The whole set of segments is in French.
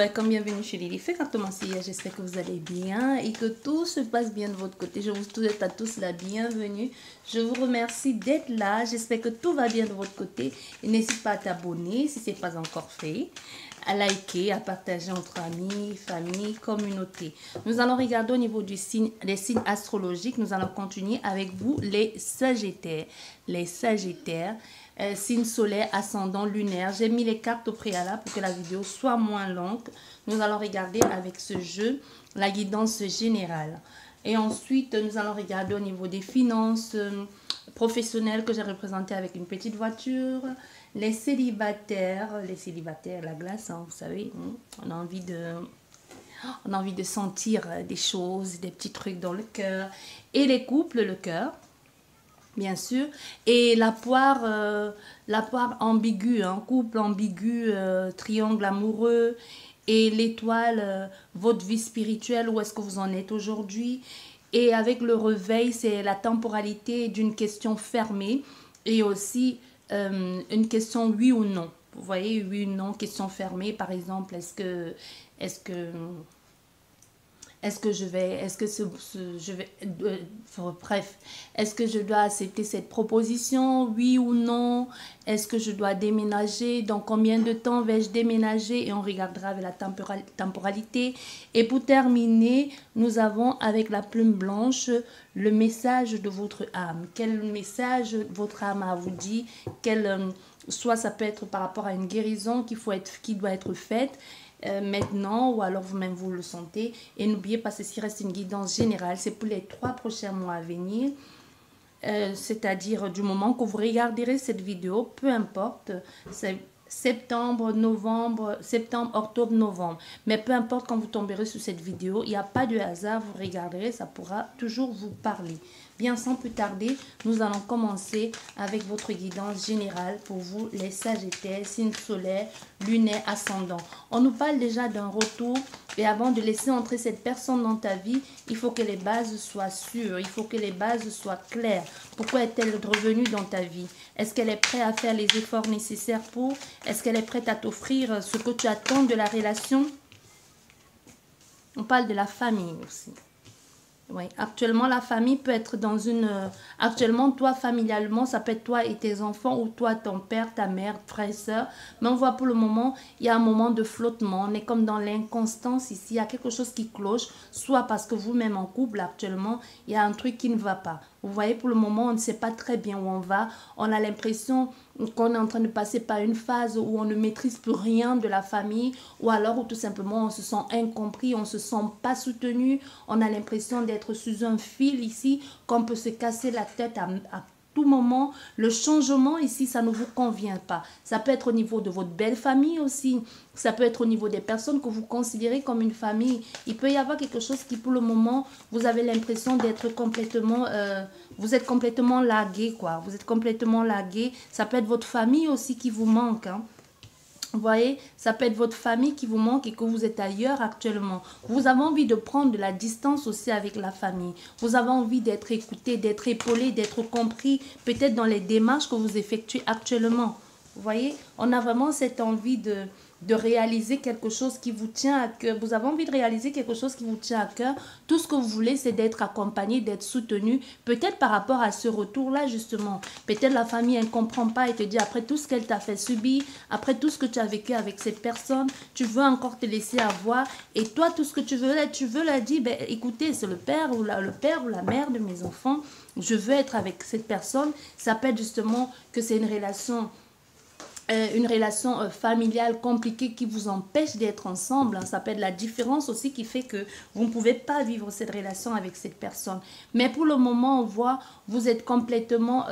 welcome, bienvenue chez Lily. J'espère que vous allez bien et que tout se passe bien de votre côté. Je vous souhaite à tous la bienvenue. Je vous remercie d'être là. J'espère que tout va bien de votre côté. Et n'hésite pas à t'abonner si ce n'est pas encore fait, à liker, à partager entre amis, famille, communauté. Nous allons regarder au niveau des signes astrologiques. Nous allons continuer avec vous les Sagittaires. Les Sagittaires. Signe solaire, ascendant, lunaire. J'ai mis les cartes au préalable pour que la vidéo soit moins longue. Nous allons regarder avec ce jeu la guidance générale. Et ensuite, nous allons regarder au niveau des finances professionnelles que j'ai représentées avec une petite voiture. Les célibataires, la glace, hein, vous savez, on a envie de sentir des choses, des petits trucs dans le cœur. Et les couples, le cœur. Bien sûr, et la poire ambiguë, un couple ambigu, triangle amoureux, et l'étoile, votre vie spirituelle, où est-ce que vous en êtes aujourd'hui. Et avec le réveil, c'est la temporalité d'une question fermée et aussi une question oui ou non. Vous voyez, oui ou non, question fermée, par exemple, est-ce que je dois accepter cette proposition, oui ou non? Est-ce que je dois déménager? Dans combien de temps vais-je déménager? Et on regardera avec la temporalité. Et pour terminer, nous avons avec la plume blanche le message de votre âme. Quel message votre âme a vous dit? Soit ça peut être par rapport à une guérison qui doit être faite. Maintenant, ou alors vous-même vous le sentez. Et n'oubliez pas, ceci reste une guidance générale, c'est pour les 3 prochains mois à venir, c'est-à-dire du moment que vous regarderez cette vidéo, peu importe, c'est septembre, octobre, novembre, mais peu importe quand vous tomberez sur cette vidéo, il n'y a pas de hasard, vous regarderez, ça pourra toujours vous parler. Bien, sans plus tarder, nous allons commencer avec votre guidance générale pour vous, les Sagittaires, signe solaire, lunaire, ascendant. On nous parle déjà d'un retour et avant de laisser entrer cette personne dans ta vie, il faut que les bases soient sûres, il faut que les bases soient claires. Pourquoi est-elle revenue dans ta vie? Est-ce qu'elle est prête à faire les efforts nécessaires pour? Est-ce qu'elle est prête à t'offrir ce que tu attends de la relation? On parle de la famille aussi. Oui, actuellement, la famille peut être dans une... actuellement, toi, familialement, ça peut être toi et tes enfants ou toi, ton père, ta mère, frère, soeur. Mais on voit pour le moment, il y a un moment de flottement. On est comme dans l'inconstance ici. Il y a quelque chose qui cloche, soit parce que vous-même en couple, actuellement, il y a un truc qui ne va pas. Vous voyez, pour le moment, on ne sait pas très bien où on va. On a l'impression qu'on est en train de passer par une phase où on ne maîtrise plus rien de la famille ou alors où tout simplement on se sent incompris, on ne se sent pas soutenu. On a l'impression d'être sous un fil ici, qu'on peut se casser la tête à tout moment. Le changement ici, ça ne vous convient pas. Ça peut être au niveau de votre belle famille aussi. Ça peut être au niveau des personnes que vous considérez comme une famille. Il peut y avoir quelque chose qui, pour le moment, vous avez l'impression d'être complètement... vous êtes complètement largué, quoi. Vous êtes complètement largué. Ça peut être votre famille aussi qui vous manque, hein. Vous voyez, ça peut être votre famille qui vous manque et que vous êtes ailleurs actuellement. Vous avez envie de prendre de la distance aussi avec la famille. Vous avez envie d'être écouté, d'être épaulé, d'être compris, peut-être dans les démarches que vous effectuez actuellement. Vous voyez, on a vraiment cette envie de réaliser quelque chose qui vous tient à cœur. Vous avez envie de réaliser quelque chose qui vous tient à cœur. Tout ce que vous voulez, c'est d'être accompagné, d'être soutenu. Peut-être par rapport à ce retour-là, justement. Peut-être la famille, elle ne comprend pas et te dit, après tout ce qu'elle t'a fait subir, après tout ce que tu as vécu avec cette personne, tu veux encore te laisser avoir. Et toi, tout ce que tu veux la dire, ben, écoutez, c'est le père ou la mère de mes enfants. Je veux être avec cette personne. Ça peut être justement que c'est une relation familiale compliquée qui vous empêche d'être ensemble. Ça peut être la différence aussi qui fait que vous ne pouvez pas vivre cette relation avec cette personne. Mais pour le moment, on voit, vous êtes complètement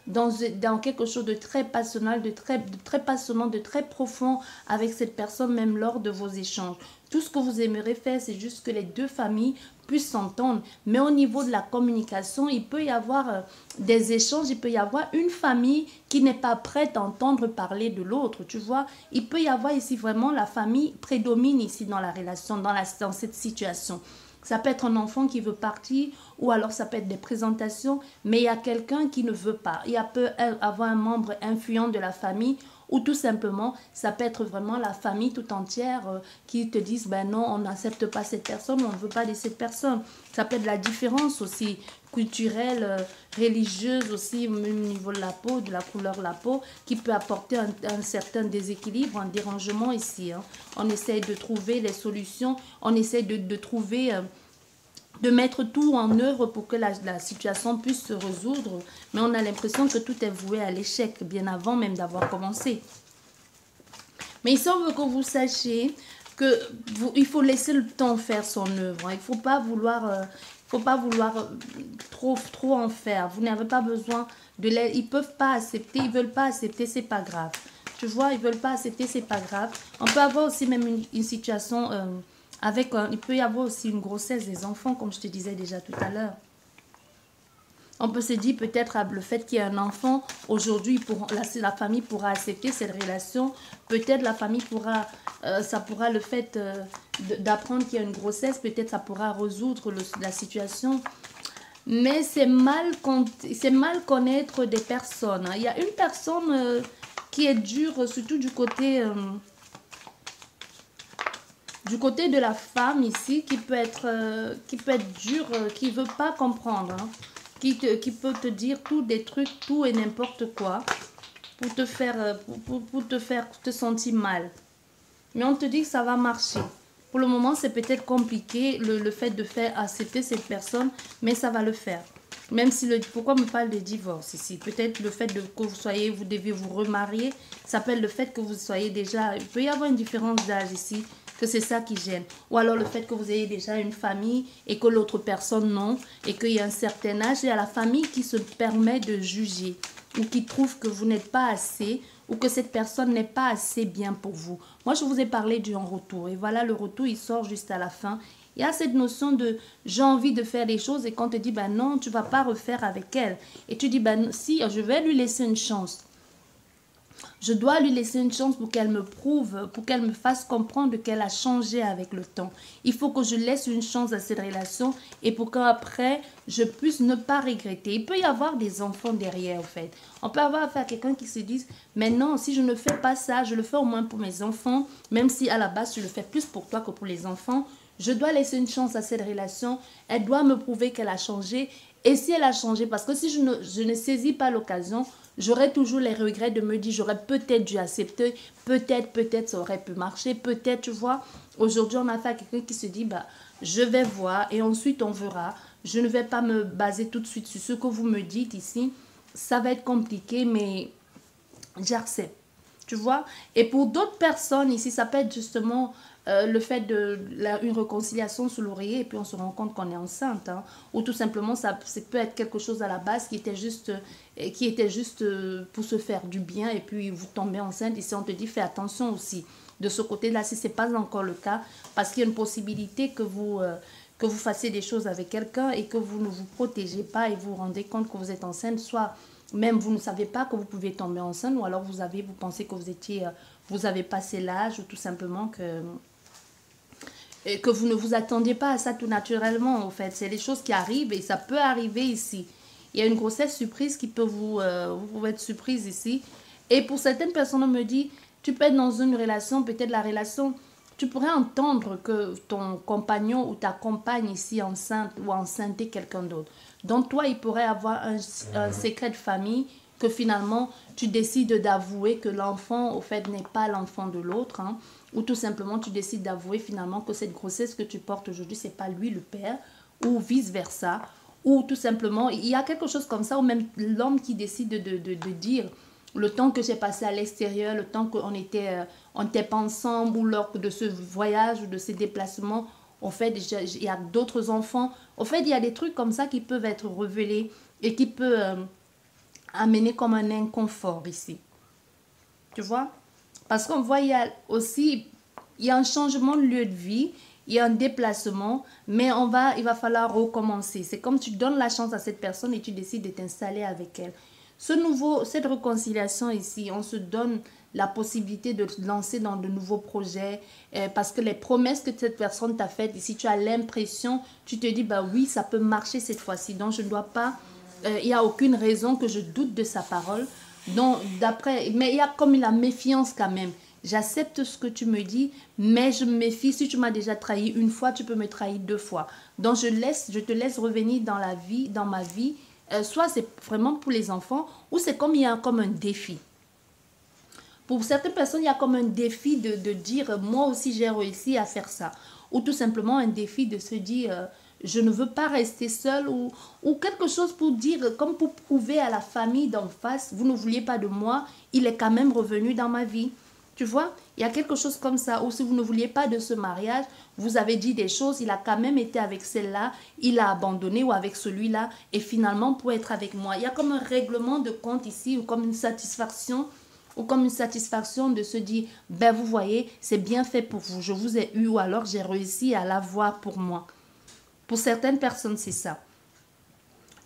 dans quelque chose de très passionnel, de très passionnant, de très profond avec cette personne, même lors de vos échanges. Tout ce que vous aimeriez faire, c'est juste que les deux familles puissent s'entendre. Mais au niveau de la communication, il peut y avoir des échanges, il peut y avoir une famille qui n'est pas prête à entendre parler de l'autre, tu vois. Il peut y avoir ici vraiment la famille prédomine ici dans la relation, dans cette situation. Ça peut être un enfant qui veut partir ou alors ça peut être des présentations, mais il y a quelqu'un qui ne veut pas. Il y a peut avoir un membre influent de la famille ou tout simplement, ça peut être vraiment la famille tout entière qui te disent, ben non, on n'accepte pas cette personne, on ne veut pas de cette personne. Ça peut être la différence aussi culturelle, religieuse aussi, même au niveau de la peau, de la couleur de la peau, qui peut apporter un certain déséquilibre, un dérangement ici. Hein. On essaye de trouver les solutions, on essaye de trouver... de mettre tout en œuvre pour que la situation puisse se résoudre. Mais on a l'impression que tout est voué à l'échec, bien avant même d'avoir commencé. Mais il semble que vous sachiez qu'il faut laisser le temps faire son œuvre. Il ne faut pas vouloir, trop en faire. Vous n'avez pas besoin de l'aide. Ils ne peuvent pas accepter, ils ne veulent pas accepter, c'est pas grave. Tu vois, ils ne veulent pas accepter, c'est pas grave. On peut avoir aussi même une situation... il peut y avoir aussi une grossesse des enfants, comme je te disais déjà tout à l'heure. On peut se dire peut-être le fait qu'il y ait un enfant, aujourd'hui, la famille pourra accepter cette relation. Peut-être la famille pourra, le fait d'apprendre qu'il y a une grossesse, peut-être ça pourra résoudre la situation. Mais c'est mal connaître des personnes. Il y a une personne qui est dure, surtout du côté de la femme ici, qui peut être dure, qui ne veut pas comprendre, hein, qui peut te dire des trucs, tout et n'importe quoi, pour te faire te sentir mal. Mais on te dit que ça va marcher. Pour le moment, c'est peut-être compliqué, le fait de faire accepter cette personne, mais ça va le faire. Même si pourquoi me parle de divorce ici? Peut-être le fait que vous devez vous remarier, ça peut être le fait que vous soyez déjà... Il peut y avoir une différence d'âge ici, que c'est ça qui gêne. Ou alors le fait que vous ayez déjà une famille et que l'autre personne non, et qu'il y a un certain âge, il y a la famille qui se permet de juger, ou qui trouve que vous n'êtes pas assez, ou que cette personne n'est pas assez bien pour vous. Moi, je vous ai parlé du en retour, et voilà, le retour, il sort juste à la fin. Il y a cette notion de j'ai envie de faire des choses et quand on te dit ben non, tu ne vas pas refaire avec elle. Et tu dis ben si, je vais lui laisser une chance. Je dois lui laisser une chance pour qu'elle me prouve, pour qu'elle me fasse comprendre qu'elle a changé avec le temps. Il faut que je laisse une chance à cette relation et pour qu'après, je puisse ne pas regretter. Il peut y avoir des enfants derrière, en fait. On peut avoir affaire à quelqu'un qui se dise, mais non, si je ne fais pas ça, je le fais au moins pour mes enfants, même si à la base, je le fais plus pour toi que pour les enfants. Je dois laisser une chance à cette relation. Elle doit me prouver qu'elle a changé. Et si elle a changé, parce que si je ne saisis pas l'occasion, j'aurai toujours les regrets de me dire, j'aurais peut-être dû accepter, peut-être ça aurait pu marcher, peut-être, tu vois. Aujourd'hui, on a affaire à quelqu'un qui se dit, bah, je vais voir et ensuite on verra. Je ne vais pas me baser tout de suite sur ce que vous me dites ici. Ça va être compliqué, mais j'accepte, tu vois. Et pour d'autres personnes ici, ça peut être justement... le fait une réconciliation sous l'oreiller et puis on se rend compte qu'on est enceinte, hein, ou tout simplement ça peut être quelque chose à la base qui était juste pour se faire du bien et puis vous tombez enceinte. Ici on te dit fais attention aussi de ce côté là si ce n'est pas encore le cas, parce qu'il y a une possibilité que vous fassiez des choses avec quelqu'un et que vous ne vous protégez pas et vous vous rendez compte que vous êtes enceinte, soit même vous ne savez pas que vous pouvez tomber enceinte, ou alors vous pensez que vous avez passé l'âge, ou tout simplement que vous ne vous attendiez pas à ça tout naturellement, en fait. C'est les choses qui arrivent et ça peut arriver ici. Il y a une grossesse surprise qui peut vous pouvez être surprise ici. Et pour certaines personnes, on me dit, tu peux être dans une relation, peut-être la relation, tu pourrais entendre que ton compagnon ou ta compagne ici enceinte ou enceinter quelqu'un d'autre. Donc toi, il pourrait avoir un secret de famille que finalement, tu décides d'avouer que l'enfant, au fait, n'est pas l'enfant de l'autre, hein, ou tout simplement, tu décides d'avouer finalement que cette grossesse que tu portes aujourd'hui, c'est pas lui le père, ou vice-versa, ou tout simplement, il y a quelque chose comme ça, ou même l'homme qui décide de dire, le temps que j'ai passé à l'extérieur, le temps qu'on n'était pas ensemble, ou lors de ce voyage, ou de ces déplacements, en fait, il y a d'autres enfants. En fait, il y a des trucs comme ça qui peuvent être révélés et qui peuvent... amener comme un inconfort ici. Tu vois? Parce qu'on voit, il y a un changement de lieu de vie, il y a un déplacement, mais il va falloir recommencer. C'est comme tu donnes la chance à cette personne et tu décides de t'installer avec elle. Cette réconciliation ici, on se donne la possibilité de lancer dans de nouveaux projets parce que les promesses que cette personne t'a faites, ici tu as l'impression, tu te dis, bah oui, ça peut marcher cette fois-ci, donc je ne dois pas... il n'y a aucune raison que je doute de sa parole. Donc, d'après, mais il y a comme la méfiance quand même. J'accepte ce que tu me dis, mais je me méfie. Si tu m'as déjà trahi une fois, tu peux me trahir deux fois. Donc, je te laisse revenir dans la vie, dans ma vie. Soit c'est vraiment pour les enfants, ou c'est comme il y a comme un défi. Pour certaines personnes, il y a comme un défi de dire, moi aussi j'ai réussi à faire ça. Ou tout simplement un défi de se dire, je ne veux pas rester seule, ou quelque chose pour dire, comme pour prouver à la famille d'en face, vous ne vouliez pas de moi, il est quand même revenu dans ma vie. Tu vois, il y a quelque chose comme ça. Ou si vous ne vouliez pas de ce mariage, vous avez dit des choses, il a quand même été avec celle-là, il a abandonné ou avec celui-là, et finalement pour être avec moi. Il y a comme un règlement de compte ici, ou comme une satisfaction, de se dire, ben vous voyez, c'est bien fait pour vous, je vous ai eu, ou alors j'ai réussi à l'avoir pour moi. Pour certaines personnes, c'est ça.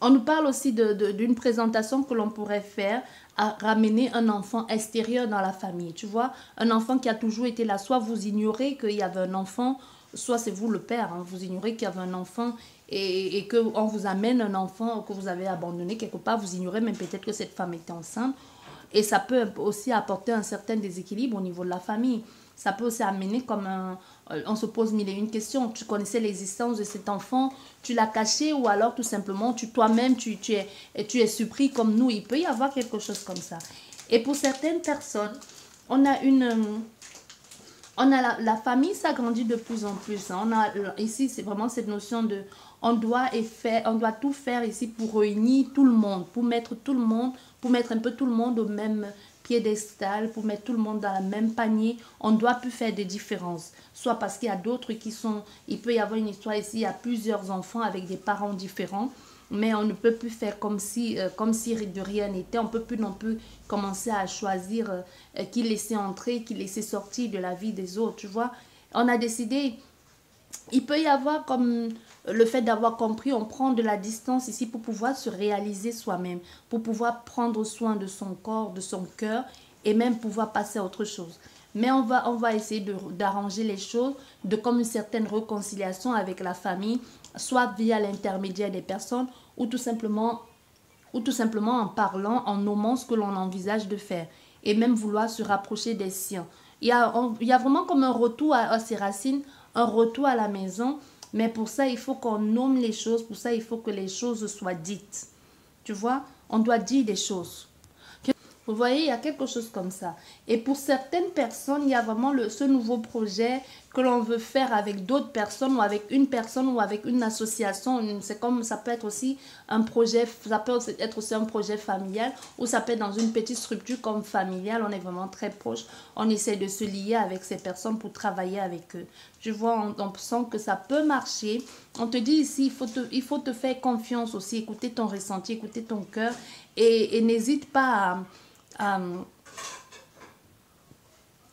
On nous parle aussi d'une présentation que l'on pourrait faire à ramener un enfant extérieur dans la famille. Tu vois, un enfant qui a toujours été là. Soit vous ignorez qu'il y avait un enfant, soit c'est vous le père. Hein, vous ignorez qu'il y avait un enfant et qu'on vous amène un enfant que vous avez abandonné quelque part. Vous ignorez même peut-être que cette femme était enceinte. Et ça peut aussi apporter un certain déséquilibre au niveau de la famille. Ça peut aussi amener comme un... On se pose mille et une questions. Tu connaissais l'existence de cet enfant, tu l'as caché ou alors tout simplement toi-même tu es surpris comme nous. Il peut y avoir quelque chose comme ça. Et pour certaines personnes, on a la famille s'agrandit de plus en plus. Hein. Ici, c'est vraiment cette notion de... On doit tout faire ici pour réunir tout le monde, pour mettre un peu tout le monde au même piédestal, pour mettre tout le monde dans le même panier. On doit plus faire des différences. Soit parce qu'il y a d'autres qui sont... Il peut y avoir une histoire ici, il y a plusieurs enfants avec des parents différents. Mais on ne peut plus faire comme si de rien n'était. On ne peut plus non plus commencer à choisir qui laisser entrer, qui laisser sortir de la vie des autres, tu vois. On a décidé, il peut y avoir comme le fait d'avoir compris, on prend de la distance ici pour pouvoir se réaliser soi-même, pour pouvoir prendre soin de son corps, de son cœur et même pouvoir passer à autre chose. Mais on va essayer d'arranger les choses, de comme une certaine réconciliation avec la famille, soit via l'intermédiaire des personnes ou tout simplement en parlant, en nommant ce que l'on envisage de faire et même vouloir se rapprocher des siens. Il y a vraiment comme un retour à ses racines, un retour à la maison, mais pour ça, il faut qu'on nomme les choses, pour ça, il faut que les choses soient dites. Tu vois, on doit dire des choses. Vous voyez, il y a quelque chose comme ça. Et pour certaines personnes, il y a vraiment ce nouveau projet que l'on veut faire avec d'autres personnes ou avec une personne ou avec une association. C'est comme, ça peut être aussi un projet, ça peut être aussi un projet familial ou ça peut être dans une petite structure comme familiale. On est vraiment très proche. On essaie de se lier avec ces personnes pour travailler avec eux. Tu vois, on sent que ça peut marcher. On te dit ici, il faut te faire confiance aussi. Écouter ton ressenti, écouter ton cœur et n'hésite pas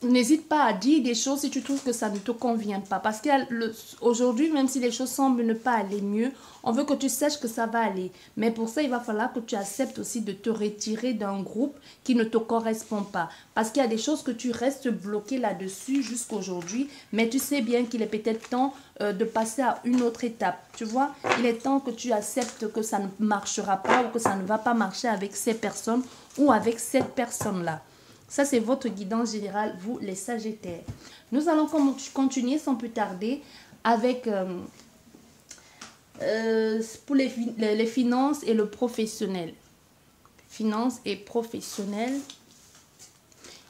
n'hésite pas à dire des choses si tu trouves que ça ne te convient pas. Parce qu'aujourd'hui, même si les choses semblent ne pas aller mieux, on veut que tu saches que ça va aller. Mais pour ça, il va falloir que tu acceptes aussi de te retirer d'un groupe qui ne te correspond pas. Parce qu'il y a des choses que tu restes bloqué là-dessus jusqu'aujourd'hui. Mais tu sais bien qu'il est peut-être temps de passer à une autre étape. Tu vois, il est temps que tu acceptes que ça ne marchera pas ou que ça ne va pas marcher avec ces personnes ou avec cette personne-là. Ça, c'est votre guidance générale, vous, les Sagittaires. Nous allons continuer sans plus tarder avec pour les finances et le professionnel. Finances et professionnel.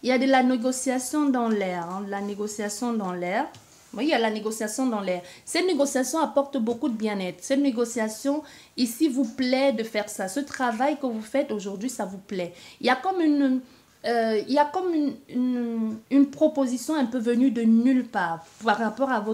Il y a de la négociation dans l'air. Hein, la négociation dans l'air. Oui, il y a la négociation dans l'air. Cette négociation apporte beaucoup de bien-être. Cette négociation, ici, vous plaît de faire ça. Ce travail que vous faites aujourd'hui, ça vous plaît. Il y a comme une proposition un peu venue de nulle part par rapport à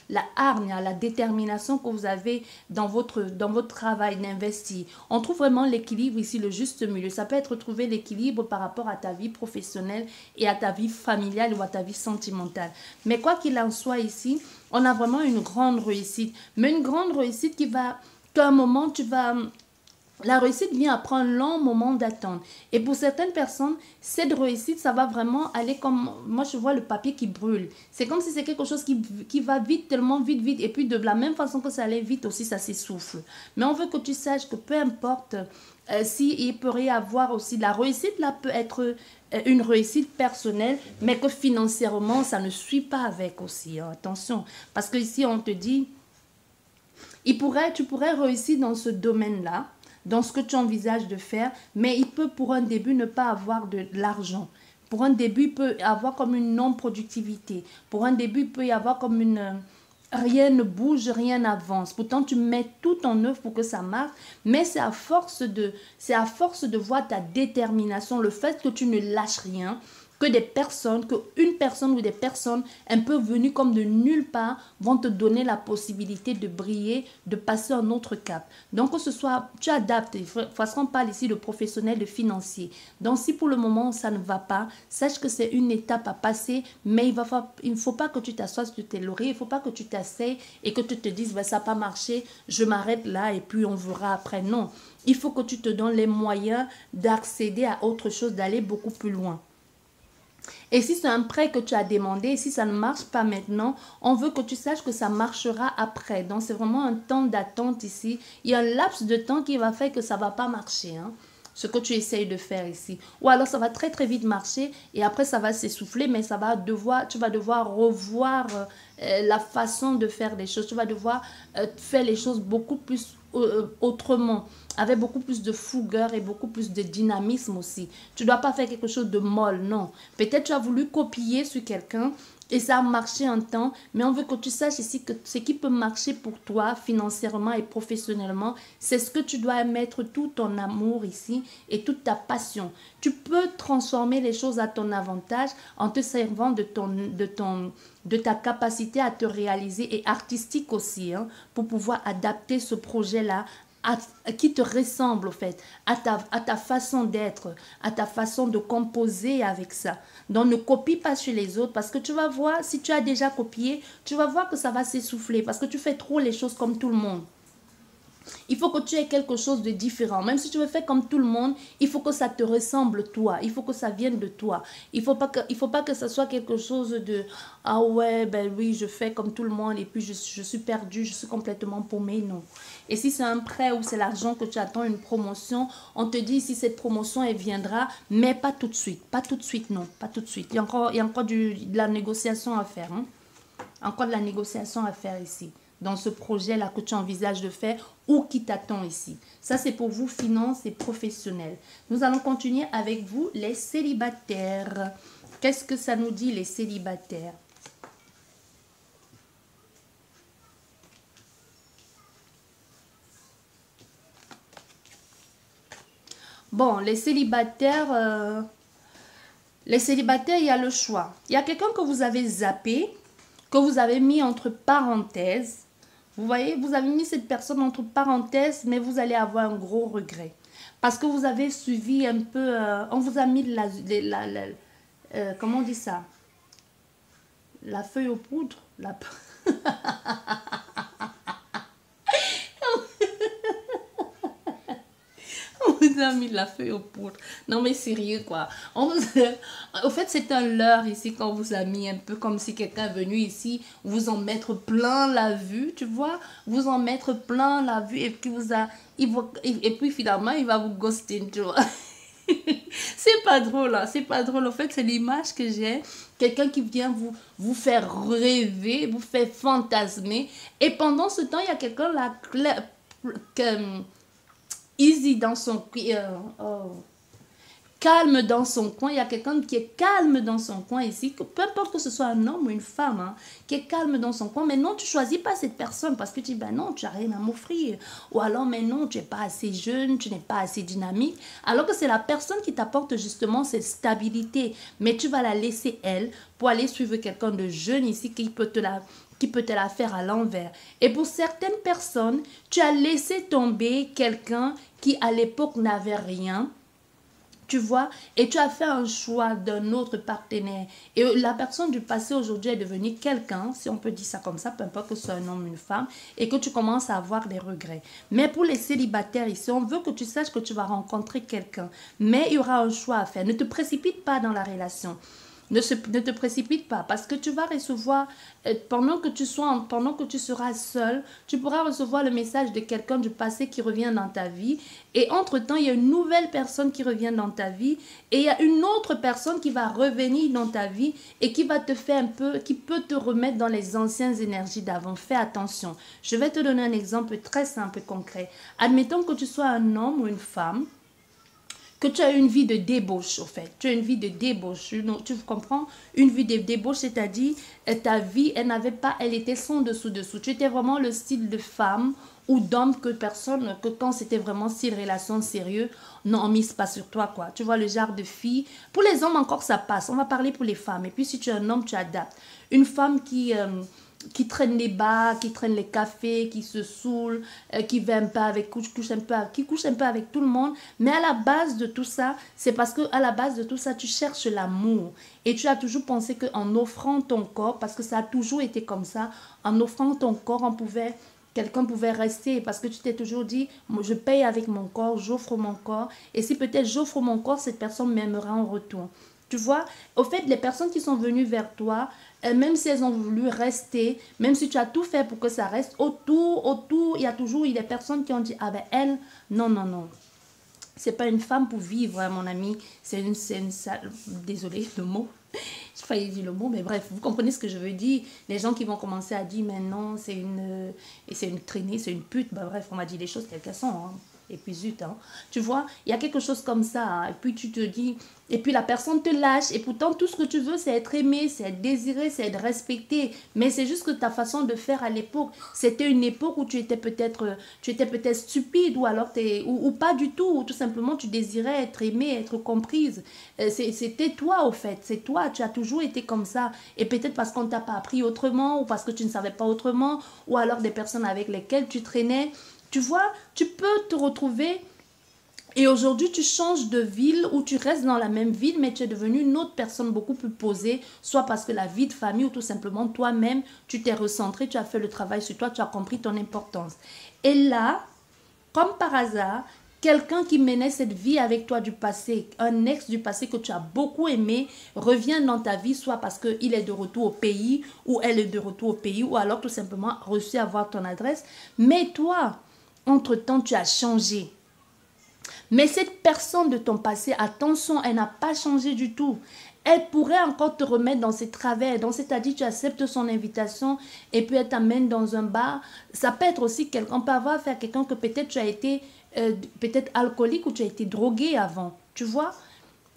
la hargne, à la détermination que vous avez dans votre travail d'investir. On trouve vraiment l'équilibre ici, le juste milieu. Ça peut être trouver l'équilibre par rapport à ta vie professionnelle et à ta vie familiale ou à ta vie sentimentale. Mais quoi qu'il en soit ici, on a vraiment une grande réussite. Mais une grande réussite qu'à un moment, tu vas La réussite vient après un long moment d'attente. Et pour certaines personnes, cette réussite, ça va vraiment aller comme... Moi, je vois le papier qui brûle. C'est comme si c'est quelque chose qui va vite, tellement vite, vite. Et puis, de la même façon que ça allait vite aussi, ça s'essouffle. Mais on veut que tu saches que peu importe s'il pourrait y avoir aussi... La réussite, là, peut être une réussite personnelle, mais que financièrement, ça ne suit pas avec aussi. Hein. Attention. Parce que ici, on te dit... Tu pourrais réussir dans ce domaine-là, dans ce que tu envisages de faire, mais il peut pour un début ne pas avoir de l'argent. Pour un début, il peut avoir comme une non-productivité. Pour un début, il peut y avoir comme une... Rien ne bouge, rien n'avance. Pourtant, tu mets tout en œuvre pour que ça marche, mais c'est à force de voir ta détermination, le fait que tu ne lâches rien, qu'une personne ou des personnes un peu venues comme de nulle part vont te donner la possibilité de briller, de passer un autre cap. Donc, que ce soit, tu adaptes, parce qu'on parle ici de professionnel, de financier. Donc, si pour le moment, ça ne va pas, sache que c'est une étape à passer, mais il ne faut pas que tu t'assoies sur tes lauriers, il ne faut pas que tu t'asseyes et que tu te dises, ben, ça n'a pas marché, je m'arrête là et puis on verra après. Non, il faut que tu te donnes les moyens d'accéder à autre chose, d'aller beaucoup plus loin. Et si c'est un prêt que tu as demandé, et si ça ne marche pas maintenant, on veut que tu saches que ça marchera après. Donc, c'est vraiment un temps d'attente ici. Il y a un laps de temps qui va faire que ça ne va pas marcher, hein, ce que tu essayes de faire ici. Ou alors, ça va très, très vite marcher et après, ça va s'essouffler, mais tu vas devoir revoir la façon de faire les choses. Tu vas devoir faire les choses beaucoup plus autrement, avec beaucoup plus de fougueur et beaucoup plus de dynamisme aussi. Tu ne dois pas faire quelque chose de molle, non. Peut-être tu as voulu copier sur quelqu'un et ça a marché un temps, mais on veut que tu saches ici que ce qui peut marcher pour toi financièrement et professionnellement, c'est ce que tu dois mettre tout ton amour ici et toute ta passion. Tu peux transformer les choses à ton avantage en te servant de ta capacité à te réaliser et artistique aussi, hein, pour pouvoir adapter ce projet-là qui te ressemble, au fait, à ta façon d'être, à ta façon de composer avec ça. Donc, ne copie pas sur les autres parce que tu vas voir, si tu as déjà copié, tu vas voir que ça va s'essouffler parce que tu fais trop les choses comme tout le monde. Il faut que tu aies quelque chose de différent. Même si tu veux faire comme tout le monde, il faut que ça te ressemble toi. Il faut que ça vienne de toi. Il faut pas que ça soit quelque chose de « Ah ouais, ben oui, je fais comme tout le monde et puis je suis perdue, je suis complètement paumée. » Non. Et si c'est un prêt ou c'est l'argent que tu attends, une promotion, on te dit si cette promotion, elle viendra, mais pas tout de suite. Pas tout de suite, non. Pas tout de suite. Il y a encore de la négociation à faire. Hein? Encore de la négociation à faire ici, dans ce projet-là que tu envisages de faire ou qui t'attend ici. Ça, c'est pour vous, finances et professionnels. Nous allons continuer avec vous, les célibataires. Qu'est-ce que ça nous dit, les célibataires? Bon, les célibataires, il y a le choix. Il y a quelqu'un que vous avez zappé, que vous avez mis entre parenthèses. Vous voyez, vous avez mis cette personne entre parenthèses, mais vous allez avoir un gros regret. Parce que vous avez suivi un peu, on vous a mis comment on dit ça? La feuille aux poudres. On vous a mis de la feuille aux poudres. Non mais sérieux quoi. Au fait c'est un leurre ici qu'on vous a mis un peu comme si quelqu'un est venu ici vous en mettre plein la vue, tu vois. Vous en mettre plein la vue et puis et puis finalement il va vous ghoster, tu vois. C'est pas drôle, hein? C'est pas drôle. En fait, c'est l'image que j'ai. Quelqu'un qui vient vous faire rêver, vous faire fantasmer. Et pendant ce temps, il y a quelqu'un là, easy dans son calme dans son coin. Il y a quelqu'un qui est calme dans son coin ici, que peu importe que ce soit un homme ou une femme, hein, qui est calme dans son coin. Mais non, tu choisis pas cette personne parce que tu dis, ben non, tu n'as rien à m'offrir. Ou alors, mais non, tu n'es pas assez jeune, tu n'es pas assez dynamique. Alors que c'est la personne qui t'apporte justement cette stabilité. Mais tu vas la laisser, elle, pour aller suivre quelqu'un de jeune ici qui peut te la faire à l'envers. Et pour certaines personnes, tu as laissé tomber quelqu'un qui à l'époque n'avait rien, Tu vois, et tu as fait un choix d'un autre partenaire. Et la personne du passé aujourd'hui est devenue quelqu'un, si on peut dire ça comme ça, peu importe que ce soit un homme ou une femme, et que tu commences à avoir des regrets. Mais pour les célibataires ici, on veut que tu saches que tu vas rencontrer quelqu'un. Mais il y aura un choix à faire. Ne te précipite pas dans la relation. Ne te précipite pas parce que tu vas recevoir, pendant que tu seras seul, tu pourras recevoir le message de quelqu'un du passé qui revient dans ta vie. Et entre-temps, il y a une nouvelle personne qui revient dans ta vie. Et il y a une autre personne qui va revenir dans ta vie et qui va te faire qui peut te remettre dans les anciennes énergies d'avant. Fais attention. Je vais te donner un exemple très simple et concret. Admettons que tu sois un homme ou une femme, que tu as une vie de débauche, au fait. Tu as une vie de débauche. Tu comprends? Une vie de débauche, c'est-à-dire ta vie, elle était sans dessous-dessous. Tu étais vraiment le style de femme ou d'homme que quand c'était vraiment style relation sérieux, non, on mise pas sur toi, quoi. Tu vois, le genre de fille. Pour les hommes, encore, ça passe. On va parler pour les femmes. Et puis, si tu es un homme, tu adaptes. Une femme qui traîne les bars, qui traîne les cafés, qui se saoule, qui va un peu avec, qui couche un peu avec tout le monde. Mais à la base de tout ça, c'est parce que à la base de tout ça, tu cherches l'amour. Et tu as toujours pensé qu'en offrant ton corps, parce que ça a toujours été comme ça, en offrant ton corps, quelqu'un pouvait rester parce que tu t'es toujours dit, je paye avec mon corps, j'offre mon corps. Et si peut-être j'offre mon corps, cette personne m'aimera en retour. Tu vois, au fait, les personnes qui sont venues vers toi, même si elles ont voulu rester, même si tu as tout fait pour que ça reste, autour, il y a toujours des personnes qui ont dit, ah ben elle, non, non, non. C'est pas une femme pour vivre, hein, mon ami. Désolée, le mot. Je failli dire le mot, mais bref, vous comprenez ce que je veux dire. Les gens qui vont commencer à dire, mais non, c'est une traînée, c'est une pute. Bah, bref, on m'a dit les choses telles qu'elles sont, hein. Et puis zut, hein. Tu vois, il y a quelque chose comme ça, hein. Et puis tu te dis, et puis la personne te lâche, et pourtant tout ce que tu veux, c'est être aimé, c'est être désiré, c'est être respecté. Mais c'est juste que ta façon de faire à l'époque, c'était une époque où tu étais peut-être stupide, ou alors ou pas du tout, ou tout simplement tu désirais être aimé, être comprise. C'était toi, au fait, c'est toi, tu as toujours été comme ça. Et peut-être parce qu'on ne t'a pas appris autrement, ou parce que tu ne savais pas autrement, ou alors des personnes avec lesquelles tu traînais. Tu vois, tu peux te retrouver et aujourd'hui tu changes de ville ou tu restes dans la même ville mais tu es devenu une autre personne beaucoup plus posée, soit parce que la vie de famille ou tout simplement toi-même, tu t'es recentré, tu as fait le travail sur toi, tu as compris ton importance. Et là, comme par hasard, quelqu'un qui menait cette vie avec toi du passé, un ex du passé que tu as beaucoup aimé, revient dans ta vie, soit parce qu'il est de retour au pays, ou elle est de retour au pays, ou alors tout simplement reçu avoir ton adresse. Mais toi, entre-temps, tu as changé. Mais cette personne de ton passé, attention, elle n'a pas changé du tout. Elle pourrait encore te remettre dans ses travers. Donc, c'est-à-dire, tu acceptes son invitation et puis elle t'amène dans un bar. Ça peut être aussi quelqu'un, on peut avoir affaire à quelqu'un que peut-être tu as été peut-être alcoolique ou tu as été drogué avant. Tu vois?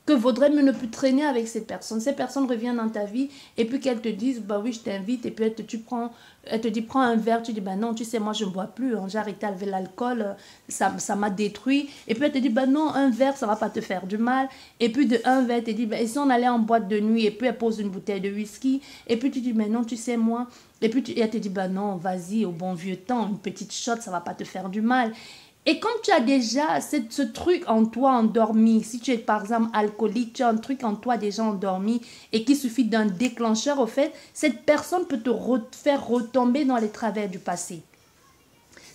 Que vaudrait mieux ne plus traîner avec cette personne. Cette personne revient dans ta vie et puis qu'elle te dise, bah oui, je t'invite. Et puis elle te dit, prends un verre. Tu dis, bah non, tu sais, moi, je ne bois plus. Hein, j'ai arrêté avec l'alcool. Ça m'a détruit. Et puis elle te dit, bah non, un verre, ça ne va pas te faire du mal. Et puis de un verre, elle te dit, bah, et si on allait en boîte de nuit? Et puis elle pose une bouteille de whisky. Et puis tu dis, mais non, tu sais, moi. Et puis elle te dit, bah non, vas-y, au bon vieux temps, une petite shot, ça ne va pas te faire du mal. Et quand tu as déjà ce truc en toi endormi, si tu es par exemple alcoolique, tu as un truc en toi déjà endormi et qu'il suffit d'un déclencheur, au fait, cette personne peut te faire retomber dans les travers du passé.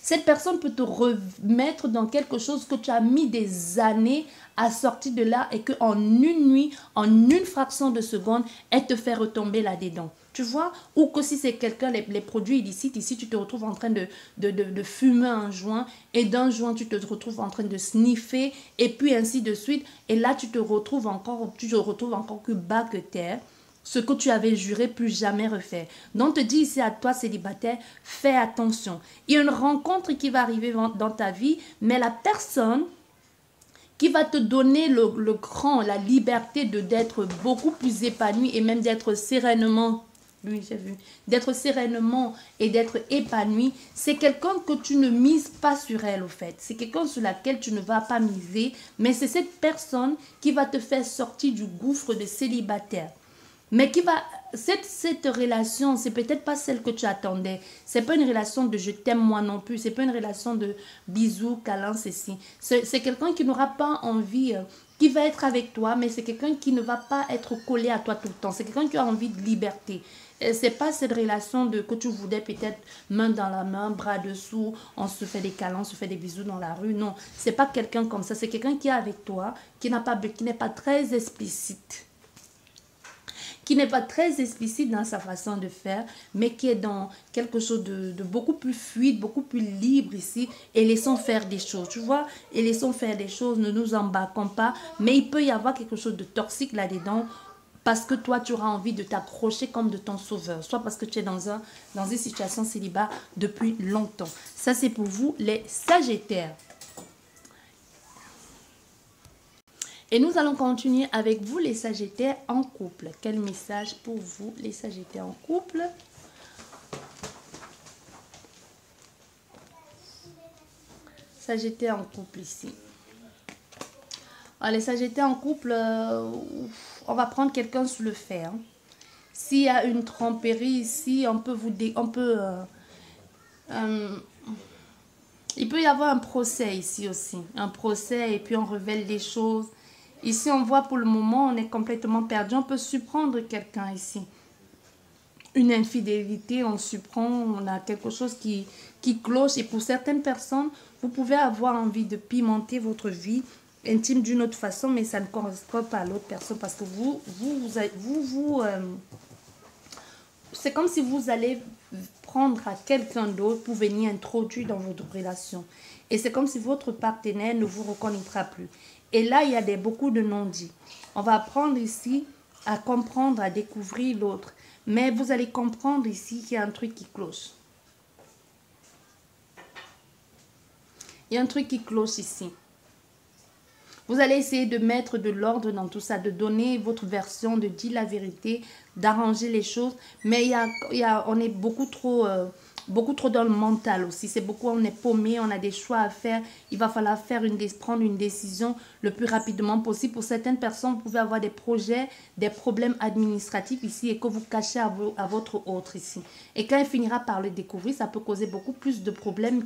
Cette personne peut te remettre dans quelque chose que tu as mis des années à sortir de là et qu'en une nuit, en une fraction de seconde, elle te fait retomber là-dedans. Tu vois? Ou que si c'est quelqu'un, les produits illicites, ici, tu te retrouves en train de fumer un joint et d'un joint, tu te retrouves en train de sniffer et puis ainsi de suite. Et là, tu te retrouves encore plus bas que terre. Ce que tu avais juré plus jamais refaire. Donc, te dis ici à toi, célibataire, fais attention. Il y a une rencontre qui va arriver dans ta vie, mais la personne qui va te donner la liberté d'être beaucoup plus épanoui et même d'être sereinement, d'être sereinement et d'être épanoui, c'est quelqu'un que tu ne mises pas sur elle, au fait. C'est quelqu'un sur laquelle tu ne vas pas miser, mais c'est cette personne qui va te faire sortir du gouffre de célibataire. Mais cette relation, c'est peut-être pas celle que tu attendais. C'est pas une relation de je t'aime moi non plus. C'est pas une relation de bisous, câlins, ceci. C'est quelqu'un qui n'aura pas envie qui va être avec toi, mais c'est quelqu'un qui ne va pas être collé à toi tout le temps. C'est quelqu'un qui a envie de liberté. C'est pas cette relation que tu voudrais peut-être main dans la main, bras dessous, on se fait des câlins, on se fait des bisous dans la rue. Non, c'est pas quelqu'un comme ça. C'est quelqu'un qui est avec toi, qui n'est pas très explicite. Qui n'est pas très explicite dans sa façon de faire, mais qui est dans quelque chose de beaucoup plus fluide, beaucoup plus libre ici, et laissons faire des choses, tu vois, et laissons faire des choses, ne nous embarquons pas, mais il peut y avoir quelque chose de toxique là-dedans, parce que toi, tu auras envie de t'approcher comme de ton sauveur, soit parce que tu es dans une situation célibat depuis longtemps. Ça, c'est pour vous, les Sagittaires. Et nous allons continuer avec vous, les Sagittaires en couple. Quel message pour vous, les Sagittaires en couple? Sagittaires en couple ici. Alors, les Sagittaires en couple, on va prendre quelqu'un sous le fait. Hein. S'il y a une tromperie ici, il peut y avoir un procès ici aussi. Un procès et puis on révèle des choses. Ici, on voit pour le moment, on est complètement perdu. On peut surprendre quelqu'un ici. Une infidélité, on surprend, on a quelque chose qui cloche. Et pour certaines personnes, vous pouvez avoir envie de pimenter votre vie intime d'une autre façon, mais ça ne correspond pas à l'autre personne parce que c'est comme si vous allez prendre à quelqu'un d'autre pour venir introduire dans votre relation. Et c'est comme si votre partenaire ne vous reconnaîtra plus. Et là, il y a beaucoup de non-dits. On va apprendre ici à comprendre, à découvrir l'autre. Mais vous allez comprendre ici qu'il y a un truc qui cloche. Il y a un truc qui cloche ici. Vous allez essayer de mettre de l'ordre dans tout ça, de donner votre version, de dire la vérité, d'arranger les choses. Mais on est beaucoup trop dans le mental aussi. C'est beaucoup, on est paumé, on a des choix à faire. Il va falloir prendre une décision le plus rapidement possible. Pour certaines personnes, vous pouvez avoir des projets, des problèmes administratifs ici et que vous cachez à votre autre ici. Et quand il finira par le découvrir, ça peut causer beaucoup plus de problèmes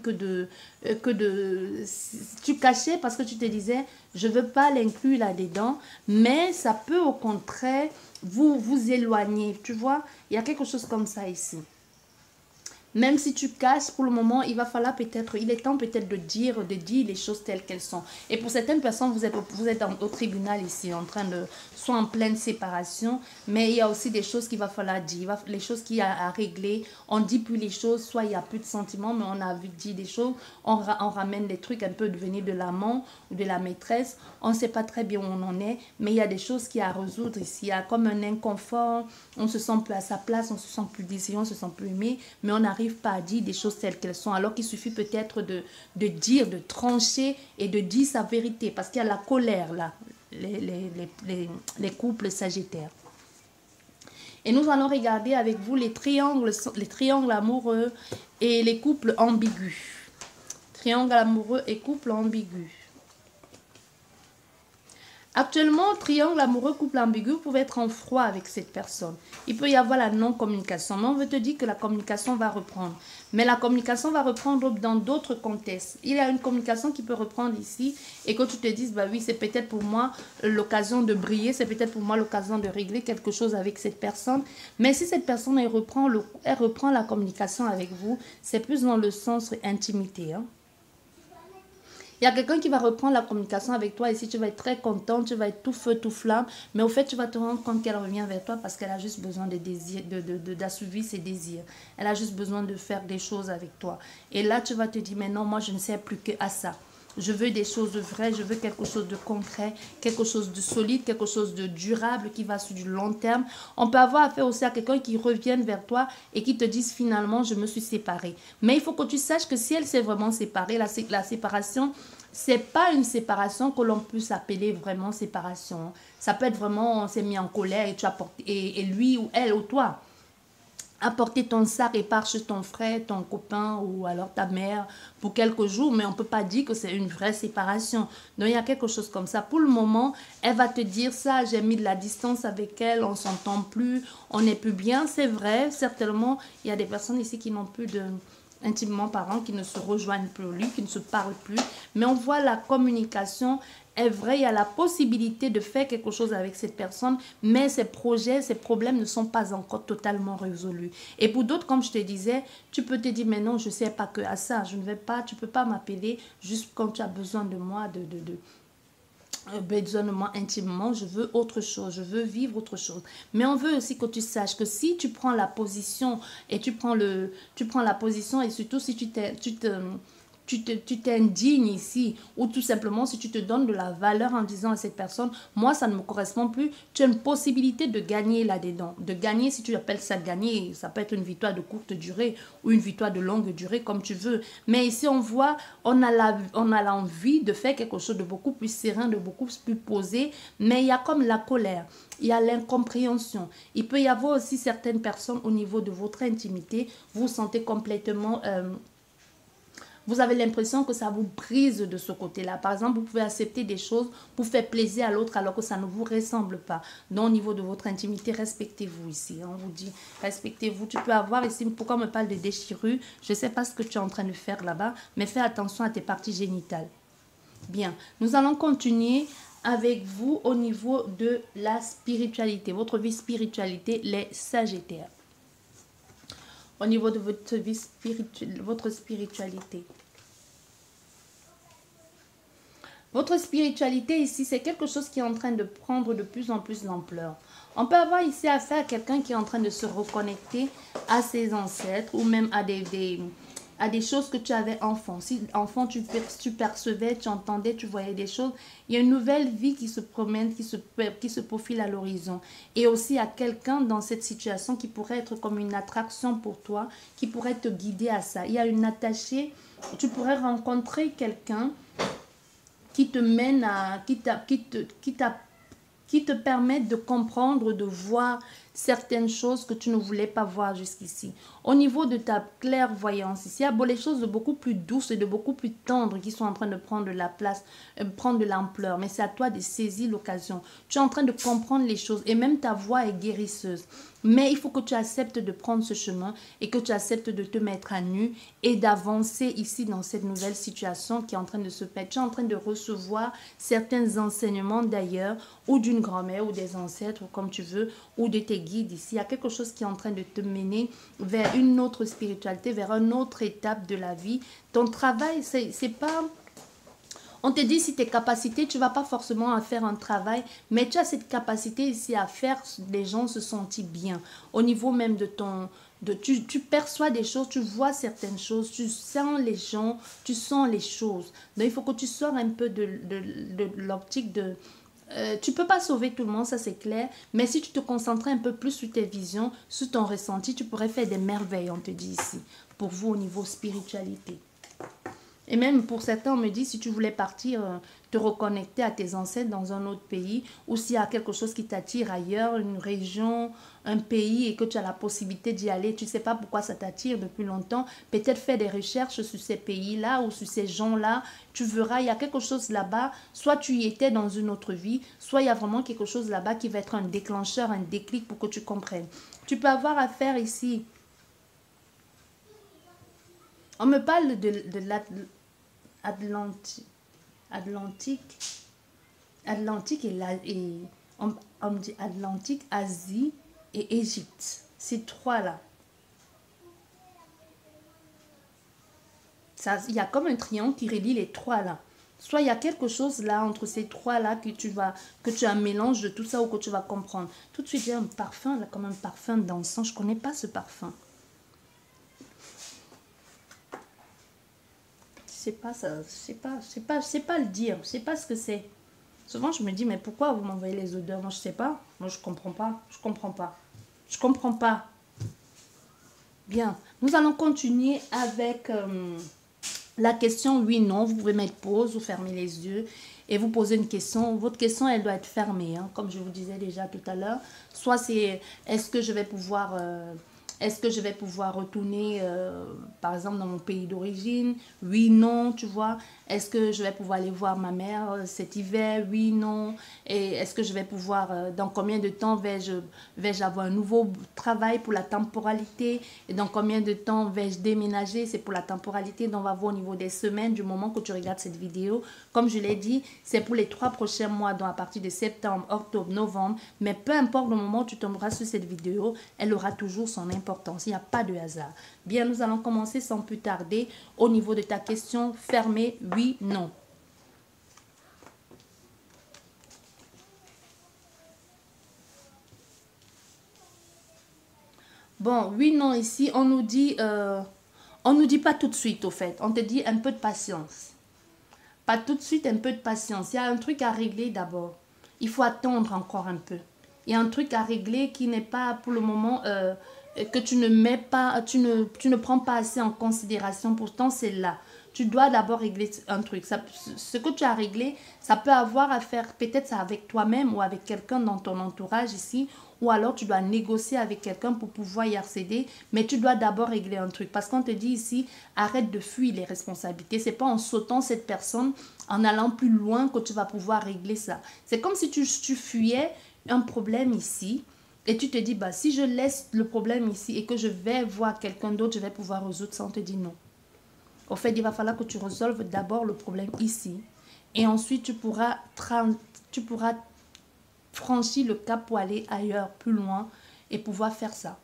tu cachais parce que tu te disais, je ne veux pas l'inclure là-dedans, mais ça peut au contraire vous éloigner, tu vois. Il y a quelque chose comme ça ici. Même si tu caches pour le moment, il est temps peut-être de dire les choses telles qu'elles sont. Et pour certaines personnes, vous êtes au tribunal ici, soit en pleine séparation, mais il y a aussi des choses qu'il va falloir dire, les choses qu'il y a à régler. On ne dit plus les choses, soit il n'y a plus de sentiments, mais on a dit des choses, on ramène des trucs un peu devenus de l'amant ou de la maîtresse. On ne sait pas très bien où on en est, mais il y a des choses qu'il y a à résoudre ici. Il y a comme un inconfort, on ne se sent plus à sa place, on ne se sent plus désiré, on ne se sent plus aimé, mais on n'arrive pas à dire des choses telles qu'elles sont, alors qu'il suffit peut-être de trancher et de dire sa vérité, parce qu'il y a la colère là, les couples sagittaires. Et nous allons regarder avec vous les triangles amoureux et les couples ambigus. Triangle amoureux et couple ambigu. Actuellement, triangle amoureux, couple ambigu, vous pouvez être en froid avec cette personne. Il peut y avoir la non-communication. Mais on veut te dire que la communication va reprendre. Mais la communication va reprendre dans d'autres contextes. Il y a une communication qui peut reprendre ici et que tu te dises, bah oui, c'est peut-être pour moi l'occasion de briller, c'est peut-être pour moi l'occasion de régler quelque chose avec cette personne. Mais si cette personne, elle reprend la communication avec vous, c'est plus dans le sens intimité, hein. Il y a quelqu'un qui va reprendre la communication avec toi. Ici, tu vas être très content, tu vas être tout feu, tout flamme. Mais au fait, tu vas te rendre compte qu'elle revient vers toi parce qu'elle a juste besoin d'assouvir ses désirs. Elle a juste besoin de faire des choses avec toi. Et là, tu vas te dire, mais non, moi, je ne sais plus qu'à ça. Je veux des choses vraies, je veux quelque chose de concret, quelque chose de solide, quelque chose de durable qui va sur du long terme. On peut avoir affaire aussi à quelqu'un qui revienne vers toi et qui te dise finalement je me suis séparée. Mais il faut que tu saches que si elle s'est vraiment séparée, la séparation, c'est pas une séparation que l'on puisse appeler vraiment séparation. Ça peut être vraiment on s'est mis en colère et tu as porté, et lui ou elle ou toi. Apporter ton sac et part chez ton frère, ton copain ou alors ta mère pour quelques jours, mais on ne peut pas dire que c'est une vraie séparation. Donc, il y a quelque chose comme ça. Pour le moment, elle va te dire ça, j'ai mis de la distance avec elle, on ne s'entend plus, on n'est plus bien. C'est vrai, certainement, il y a des personnes ici qui n'ont plus intimement parlant, qui ne se rejoignent plus, qui ne se parlent plus. Mais on voit la communication est vraie, il y a la possibilité de faire quelque chose avec cette personne, mais ses projets, ses problèmes ne sont pas encore totalement résolus. Et pour d'autres, comme je te disais, tu peux te dire, mais non, je ne sais pas que à ça, je ne vais pas, tu ne peux pas m'appeler juste quand tu as besoin de moi, besoin de moi intimement, je veux autre chose, je veux vivre autre chose. Mais on veut aussi que tu saches que si tu prends la position et tu prends la position et surtout si tu t'indignes ici ou tout simplement si tu te donnes de la valeur en disant à cette personne, moi ça ne me correspond plus, tu as une possibilité de gagner là-dedans. De gagner, si tu appelles ça gagner, ça peut être une victoire de courte durée ou une victoire de longue durée comme tu veux. Mais ici on voit, on a l'envie de faire quelque chose de beaucoup plus serein, de beaucoup plus posé, mais il y a comme la colère. Il y a l'incompréhension. Il peut y avoir aussi certaines personnes au niveau de votre intimité, vous vous sentez complètement... vous avez l'impression que ça vous brise de ce côté-là. Par exemple, vous pouvez accepter des choses pour faire plaisir à l'autre alors que ça ne vous ressemble pas. Donc, au niveau de votre intimité, respectez-vous ici. On vous dit, respectez-vous. Tu peux avoir ici, pourquoi on me parle de déchirure? Je ne sais pas ce que tu es en train de faire là-bas, mais fais attention à tes parties génitales. Bien, nous allons continuer avec vous au niveau de la spiritualité, votre vie spiritualité, les Sagittaires. Au niveau de votre vie spirituelle, votre spiritualité. Votre spiritualité ici, c'est quelque chose qui est en train de prendre de plus en plus d'ampleur. On peut avoir ici affaire à quelqu'un qui est en train de se reconnecter à ses ancêtres ou même à des choses que tu avais enfant. Si enfant, tu percevais, tu entendais, tu voyais des choses, il y a une nouvelle vie qui se promène, qui se profile à l'horizon. Et aussi à quelqu'un dans cette situation qui pourrait être comme une attraction pour toi, qui pourrait te guider à ça. Il y a une attachée, tu pourrais rencontrer quelqu'un qui te mène à, qui te permettent de comprendre, de voir certaines choses que tu ne voulais pas voir jusqu'ici. Au niveau de ta clairvoyance, ici, il y a les choses de beaucoup plus douces et de beaucoup plus tendres qui sont en train de prendre la place, prendre de l'ampleur. Mais c'est à toi de saisir l'occasion. Tu es en train de comprendre les choses et même ta voix est guérisseuse. Mais il faut que tu acceptes de prendre ce chemin et que tu acceptes de te mettre à nu et d'avancer ici dans cette nouvelle situation qui est en train de se faire. Tu es en train de recevoir certains enseignements d'ailleurs ou d'une grand-mère ou des ancêtres ou comme tu veux ou de tes guides ici. Il y a quelque chose qui est en train de te mener vers une autre spiritualité, vers une autre étape de la vie. Ton travail, c'est pas... On te dit si tes capacités, tu ne vas pas forcément à faire un travail, mais tu as cette capacité ici à faire les gens se sentir bien. Au niveau même de ton... tu perçois des choses, tu vois certaines choses, tu sens les gens, tu sens les choses. Donc il faut que tu sors un peu de l'optique de... tu ne peux pas sauver tout le monde, ça c'est clair, mais si tu te concentrais un peu plus sur tes visions, sur ton ressenti, tu pourrais faire des merveilles, on te dit ici, pour vous au niveau spiritualité. Et même pour certains, on me dit, si tu voulais partir, te reconnecter à tes ancêtres dans un autre pays, ou s'il y a quelque chose qui t'attire ailleurs, une région, un pays, et que tu as la possibilité d'y aller, tu ne sais pas pourquoi ça t'attire depuis longtemps, peut-être faire des recherches sur ces pays-là ou sur ces gens-là, tu verras, il y a quelque chose là-bas, soit tu y étais dans une autre vie, soit il y a vraiment quelque chose là-bas qui va être un déclencheur, un déclic pour que tu comprennes. Tu peux avoir affaire ici. On me parle de Atlantique et on me dit Atlantique, Asie et Égypte. Ces trois-là. Il y a comme un triangle qui relie les trois-là. Soit il y a quelque chose là entre ces trois-là que tu as un mélange de tout ça ou que tu vas comprendre. Tout de suite, il y a un parfum, là, comme un parfum d'encens. Je ne connais pas ce parfum. Je sais pas le dire, je sais pas ce que c'est. Souvent je me dis mais pourquoi vous m'envoyez les odeurs? Moi je sais pas, moi je comprends pas. Bien, nous allons continuer avec la question oui non. Vous pouvez mettre pause ou fermer les yeux et vous poser une question. Votre question elle doit être fermée, hein, comme je vous disais déjà tout à l'heure. Soit c'est est-ce que je vais pouvoir Est-ce que je vais pouvoir retourner, par exemple, dans mon pays d'origine? Oui, non, tu vois. Est-ce que je vais pouvoir aller voir ma mère cet hiver? Oui, non. Et est-ce que je vais pouvoir, dans combien de temps vais-je avoir un nouveau travail pour la temporalité? Et dans combien de temps vais-je déménager? C'est pour la temporalité dont on va voir au niveau des semaines, du moment que tu regardes cette vidéo. Comme je l'ai dit, c'est pour les 3 prochains mois, donc à partir de septembre, octobre, novembre. Mais peu importe le moment où tu tomberas sur cette vidéo, elle aura toujours son importance. Il n'y a pas de hasard. Bien, nous allons commencer sans plus tarder au niveau de ta question fermée, oui, non. Bon, oui, non, ici, on nous dit pas tout de suite, au fait. On te dit un peu de patience. Pas tout de suite, un peu de patience. Il y a un truc à régler d'abord. Il faut attendre encore un peu. Il y a un truc à régler qui n'est pas pour le moment, que tu ne mets pas, tu ne prends pas assez en considération. Pourtant, c'est là. Tu dois d'abord régler un truc. Ce que tu as réglé, ça peut avoir à faire peut-être avec toi-même ou avec quelqu'un dans ton entourage ici. Ou alors tu dois négocier avec quelqu'un pour pouvoir y accéder. Mais tu dois d'abord régler un truc. Parce qu'on te dit ici, arrête de fuir les responsabilités. C'est pas en sautant cette personne, en allant plus loin que tu vas pouvoir régler ça. C'est comme si tu fuyais un problème ici. Et tu te dis, bah, si je laisse le problème ici et que je vais voir quelqu'un d'autre, je vais pouvoir résoudre ça. On te dit non. Au fait, il va falloir que tu résolves d'abord le problème ici. Et ensuite, tu pourras franchir le cap pour aller ailleurs, plus loin, et pouvoir faire ça.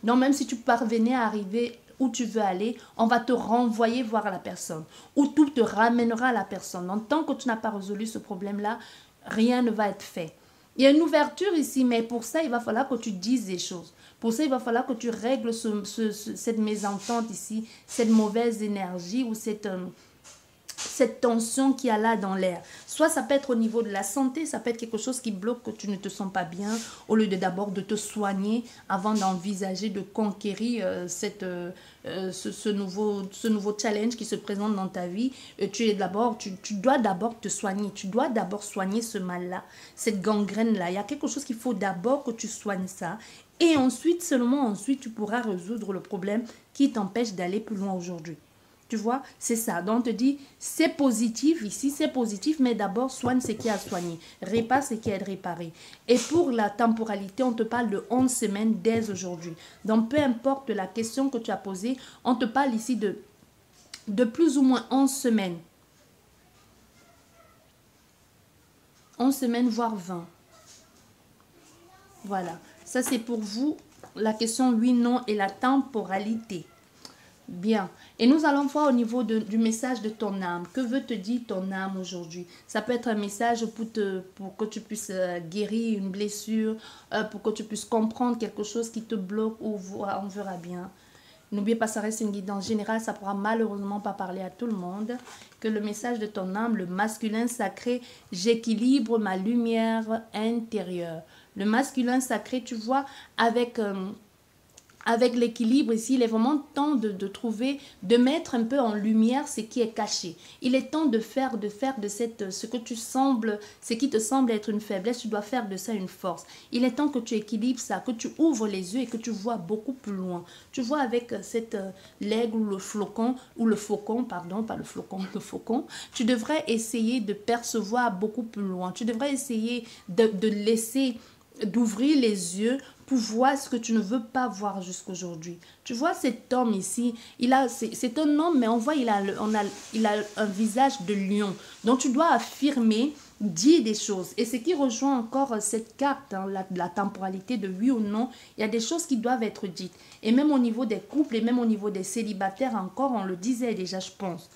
Donc, même si tu parvenais à arriver où tu veux aller, on va te renvoyer voir la personne. Ou tout te ramènera à la personne. Donc, tant que tu n'as pas résolu ce problème-là, rien ne va être fait. Il y a une ouverture ici, mais pour ça, il va falloir que tu dises des choses. Pour ça, il va falloir que tu règles cette mésentente ici, cette mauvaise énergie ou cette tension qu'il y a là dans l'air. Soit ça peut être au niveau de la santé, ça peut être quelque chose qui bloque, que tu ne te sens pas bien, au lieu de d'abord de te soigner avant d'envisager de conquérir ce nouveau challenge qui se présente dans ta vie. Tu dois d'abord te soigner, tu dois d'abord soigner ce mal-là, cette gangrène-là. Il y a quelque chose qu'il faut d'abord que tu soignes ça. Et ensuite, seulement ensuite, tu pourras résoudre le problème qui t'empêche d'aller plus loin aujourd'hui. Tu vois, c'est ça. Donc, on te dit, c'est positif ici, c'est positif, mais d'abord, soigne ce qui est à soigner. Répare ce qui est à réparer. Et pour la temporalité, on te parle de 11 semaines dès aujourd'hui. Donc, peu importe la question que tu as posée, on te parle ici de plus ou moins 11 semaines. 11 semaines, voire 20. Voilà. Ça, c'est pour vous, la question oui, non et la temporalité. Bien. Et nous allons voir au niveau du message de ton âme. Que veut te dire ton âme aujourd'hui? Ça peut être un message pour que tu puisses guérir une blessure, pour que tu puisses comprendre quelque chose qui te bloque ou on verra bien. N'oubliez pas, ça reste une guidance générale, ça ne pourra malheureusement pas parler à tout le monde. Que le message de ton âme, le masculin sacré, j'équilibre ma lumière intérieure. Le masculin sacré, tu vois, avec l'équilibre ici, il est vraiment temps de trouver, de mettre un peu en lumière ce qui est caché. Il est temps de faire de ce qui te semble être une faiblesse, tu dois faire de ça une force. Il est temps que tu équilibres ça, que tu ouvres les yeux et que tu vois beaucoup plus loin. Tu vois avec l'aigle ou le faucon, pardon, pas le flocon, le faucon, tu devrais essayer de percevoir beaucoup plus loin. Tu devrais essayer d'ouvrir les yeux pour voir ce que tu ne veux pas voir jusqu'aujourd'hui. Tu vois cet homme ici, c'est un homme, mais on voit il a un visage de lion. Donc tu dois affirmer, dire des choses. Et ce qui rejoint encore cette carte, hein, la temporalité de oui ou non, il y a des choses qui doivent être dites. Et même au niveau des couples et même au niveau des célibataires encore, on le disait déjà, je pense.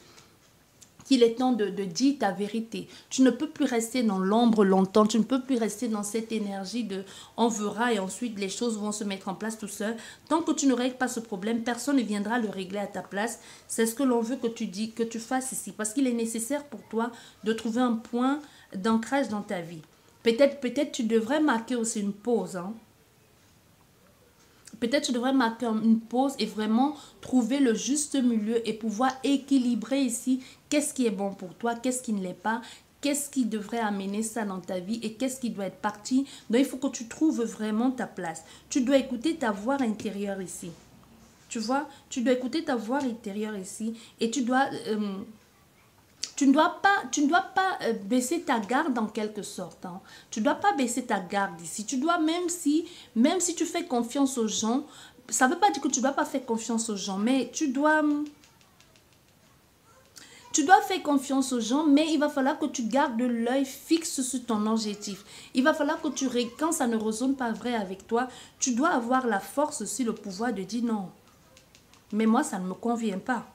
Qu'il est temps de dire ta vérité. Tu ne peux plus rester dans l'ombre longtemps. Tu ne peux plus rester dans cette énergie de on verra et ensuite les choses vont se mettre en place tout seul. Tant que tu ne règles pas ce problème, personne ne viendra le régler à ta place. C'est ce que l'on veut que tu dis, que tu fasses ici. Parce qu'il est nécessaire pour toi de trouver un point d'ancrage dans ta vie. Peut-être tu devrais marquer aussi une pause, hein. Peut-être tu devrais marquer une pause et vraiment trouver le juste milieu et pouvoir équilibrer ici qu'est-ce qui est bon pour toi, qu'est-ce qui ne l'est pas, qu'est-ce qui devrait amener ça dans ta vie et qu'est-ce qui doit être parti. Donc, il faut que tu trouves vraiment ta place. Tu dois écouter ta voix intérieure ici. Tu vois, tu dois écouter ta voix intérieure ici et tu ne dois pas baisser ta garde en quelque sorte. Hein. Tu ne dois pas baisser ta garde ici. Tu dois, même si tu fais confiance aux gens, ça ne veut pas dire que tu ne dois pas faire confiance aux gens, mais tu dois faire confiance aux gens, mais il va falloir que tu gardes l'œil fixe sur ton objectif. Il va falloir que quand ça ne résonne pas vrai avec toi, tu dois avoir la force aussi, le pouvoir de dire non. Mais moi, ça ne me convient pas.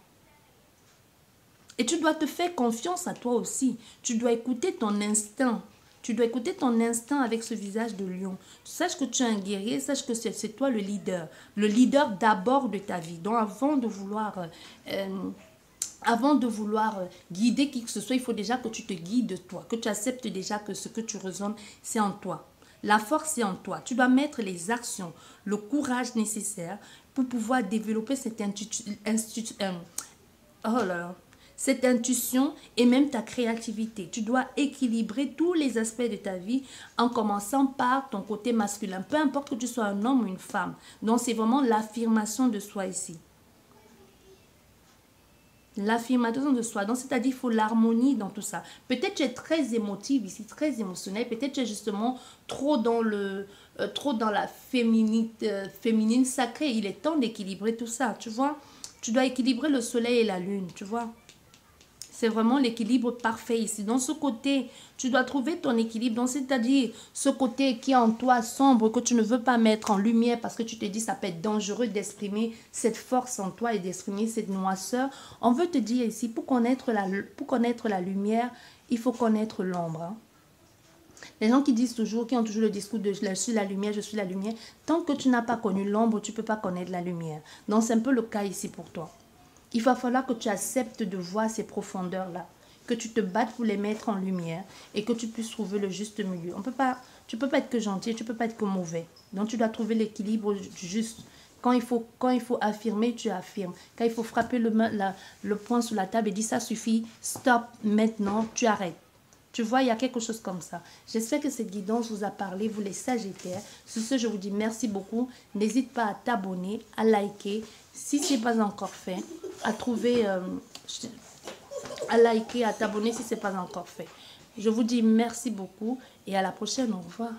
Et tu dois te faire confiance à toi aussi. Tu dois écouter ton instinct. Tu dois écouter ton instinct avec ce visage de lion. Sache que tu es un guerrier, sache que c'est toi le leader. Le leader d'abord de ta vie. Donc avant de vouloir guider qui que ce soit, il faut déjà que tu te guides toi. Que tu acceptes déjà que ce que tu ressens, c'est en toi. La force est en toi. Tu dois mettre les actions, le courage nécessaire pour pouvoir développer cette cette intuition et même ta créativité. Tu dois équilibrer tous les aspects de ta vie en commençant par ton côté masculin. Peu importe que tu sois un homme ou une femme. Donc, c'est vraiment l'affirmation de soi ici. L'affirmation de soi. Donc, c'est-à-dire qu'il faut l'harmonie dans tout ça. Peut-être tu es très émotive ici, très émotionnelle. Peut-être tu es justement trop dans la féminine sacrée. Il est temps d'équilibrer tout ça, tu vois. Tu dois équilibrer le soleil et la lune, tu vois. C'est vraiment l'équilibre parfait ici. Dans ce côté, tu dois trouver ton équilibre. C'est-à-dire ce côté qui est en toi sombre, que tu ne veux pas mettre en lumière parce que tu te dis ça peut être dangereux d'exprimer cette force en toi et d'exprimer cette noirceur. On veut te dire ici, pour connaître la lumière, il faut connaître l'ombre. Hein. Les gens qui disent toujours, qui ont toujours le discours de je suis la lumière, je suis la lumière. Tant que tu n'as pas connu l'ombre, tu ne peux pas connaître la lumière. Donc c'est un peu le cas ici pour toi. Il va falloir que tu acceptes de voir ces profondeurs-là, que tu te battes pour les mettre en lumière et que tu puisses trouver le juste milieu. Tu ne peux pas être que gentil, tu ne peux pas être que mauvais. Donc tu dois trouver l'équilibre juste. Quand il faut affirmer, tu affirmes. Quand il faut frapper le poing sur la table et dire ça suffit, stop, maintenant, tu arrêtes. Tu vois, il y a quelque chose comme ça. J'espère que cette guidance vous a parlé, vous les Sagittaires. Sur ce, je vous dis merci beaucoup. N'hésite pas à t'abonner, à liker, si ce n'est pas encore fait, à liker, à t'abonner si ce n'est pas encore fait. Je vous dis merci beaucoup et à la prochaine. Au revoir.